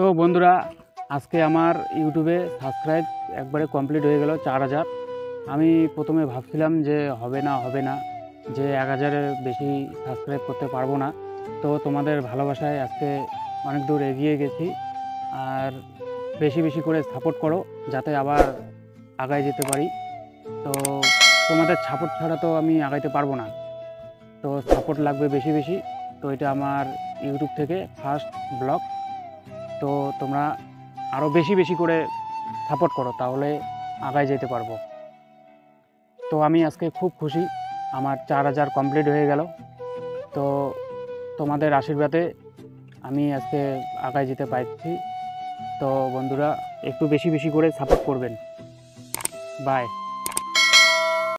তো বন্ধুরা, আজকে আমার ইউটিউবে সাবস্ক্রাইব একবারে কমপ্লিট হয়ে গেল 4000। আমি প্রথমে ভাবছিলাম যে হবে না, যে 1000-এর বেশি সাবস্ক্রাইব করতে পারবো না। তো তোমাদের ভালোবাসায় আজকে অনেক দূর এগিয়ে গেছি। আর বেশি বেশি করে সাপোর্ট করো যাতে আবার আগায় যেতে পারি। তো তোমাদের সাপোর্ট ছাড়া তো আমি আগাইতে পারবো না, তো সাপোর্ট লাগবে বেশি বেশি। তো এটা আমার ইউটিউব থেকে ফার্স্ট ব্লগ। তো তোমরা আরও বেশি বেশি করে সাপোর্ট করো, তাহলে আগায় যেতে পারবো। তো আমি আজকে খুব খুশি, আমার 4000 কমপ্লিট হয়ে গেল। তো তোমাদের আশীর্বাদে আমি আজকে আগায় যেতে পারছি। তো বন্ধুরা, একটু বেশি বেশি করে সাপোর্ট করবেন। বাই।